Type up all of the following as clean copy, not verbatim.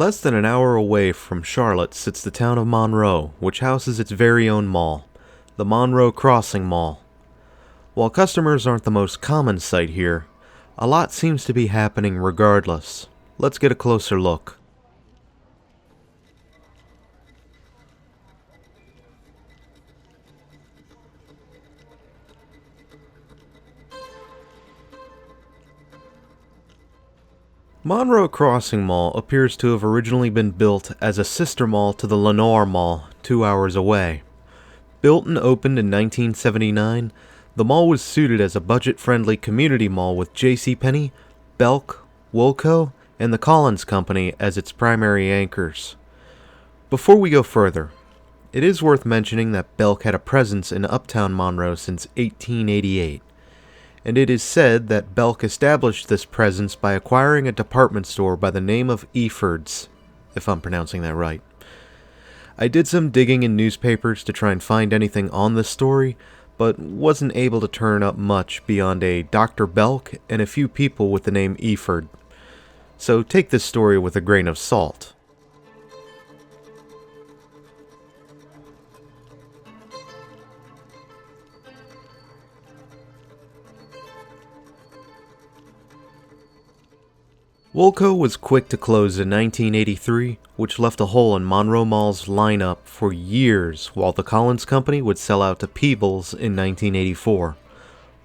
Less than an hour away from Charlotte sits the town of Monroe, which houses its very own mall, the Monroe Crossing Mall. While customers aren't the most common sight here, a lot seems to be happening regardless. Let's get a closer look. Monroe Crossing Mall appears to have originally been built as a sister mall to the Lenoir Mall, 2 hours away. Built and opened in 1979, the mall was suited as a budget-friendly community mall with JCPenney, Belk, Wilco, and the Collins Company as its primary anchors. Before we go further, it is worth mentioning that Belk had a presence in uptown Monroe since 1888. And it is said that Belk established this presence by acquiring a department store by the name of Eford's, if I'm pronouncing that right. I did some digging in newspapers to try and find anything on this story, but wasn't able to turn up much beyond a Dr. Belk and a few people with the name Eford. So take this story with a grain of salt. Wilco was quick to close in 1983, which left a hole in Monroe Mall's lineup for years while the Collins Company would sell out to Peebles in 1984.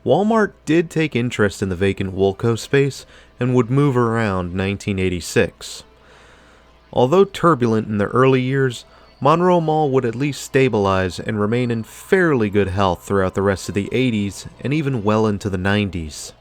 Walmart did take interest in the vacant Wilco space and would move around 1986. Although turbulent in the early years, Monroe Mall would at least stabilize and remain in fairly good health throughout the rest of the 80s and even well into the 90s.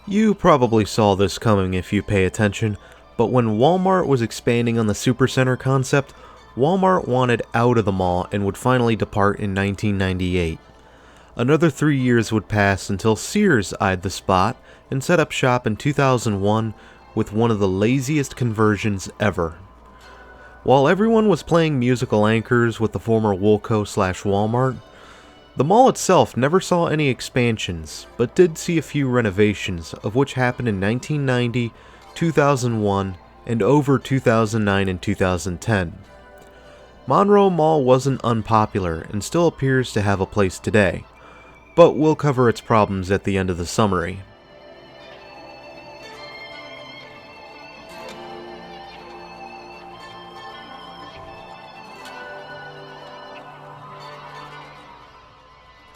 You probably saw this coming if you pay attention, but when Walmart was expanding on the Supercenter concept, Walmart wanted out of the mall and would finally depart in 1998. Another 3 years would pass until Sears eyed the spot and set up shop in 2001 with one of the laziest conversions ever. While everyone was playing musical anchors with the former Wilco/Walmart, the mall itself never saw any expansions, but did see a few renovations, of which happened in 1990, 2001, and over 2009 and 2010. Monroe Mall wasn't unpopular and still appears to have a place today, but we'll cover its problems at the end of the summary.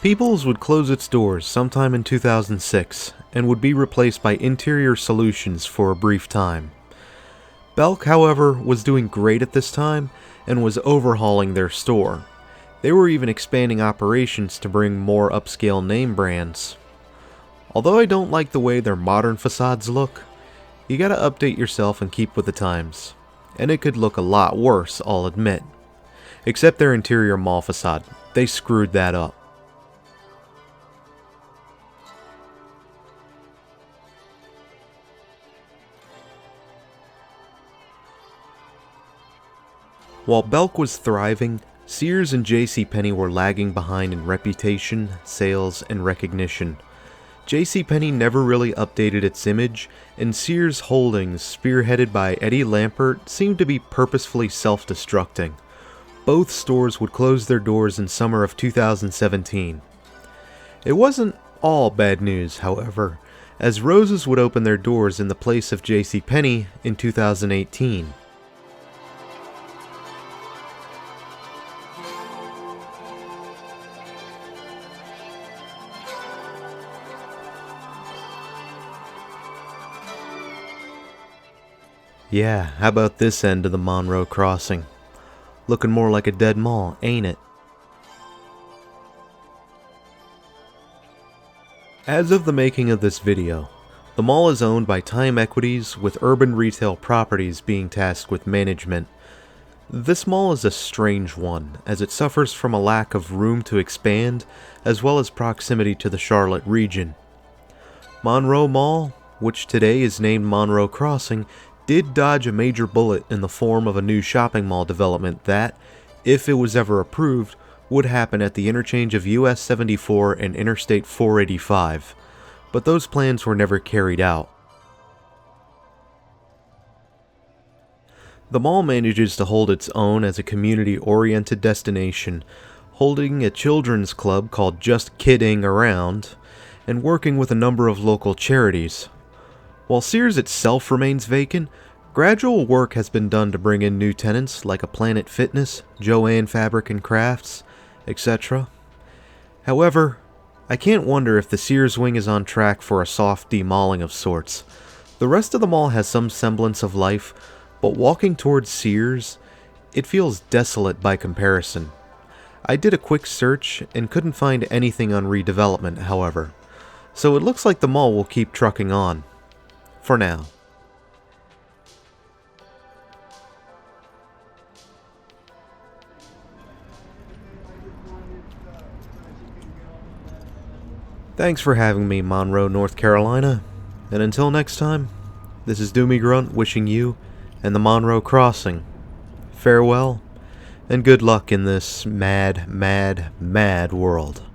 Peebles would close its doors sometime in 2006 and would be replaced by Interior Solutions for a brief time. Belk, however, was doing great at this time and was overhauling their store. They were even expanding operations to bring more upscale name brands. Although I don't like the way their modern facades look, you gotta update yourself and keep with the times. And it could look a lot worse, I'll admit. Except their interior mall facade, they screwed that up. While Belk was thriving, Sears and JCPenney were lagging behind in reputation, sales, and recognition. JCPenney never really updated its image, and Sears Holdings, spearheaded by Eddie Lampert, seemed to be purposefully self-destructing. Both stores would close their doors in summer of 2017. It wasn't all bad news, however, as Rose's would open their doors in the place of JCPenney in 2018. Yeah, how about this end of the Monroe Crossing? Looking more like a dead mall, ain't it? As of the making of this video, the mall is owned by Time Equities, with Urban Retail Properties being tasked with management. This mall is a strange one, as it suffers from a lack of room to expand, as well as proximity to the Charlotte region. Monroe Mall, which today is named Monroe Crossing, did dodge a major bullet in the form of a new shopping mall development that, if it was ever approved, would happen at the interchange of US 74 and Interstate 485, but those plans were never carried out. The mall manages to hold its own as a community-oriented destination, holding a children's club called Just Kidding Around, and working with a number of local charities. While Sears itself remains vacant, gradual work has been done to bring in new tenants like a Planet Fitness, Joann Fabric and Crafts, etc. However, I can't wonder if the Sears wing is on track for a soft demalling of sorts. The rest of the mall has some semblance of life, but walking towards Sears, it feels desolate by comparison. I did a quick search and couldn't find anything on redevelopment, however, so it looks like the mall will keep trucking on. For now. Thanks for having me, Monroe, North Carolina, and until next time, this is Doomie Grunt wishing you and the Monroe Crossing farewell, and good luck in this mad, mad, mad world.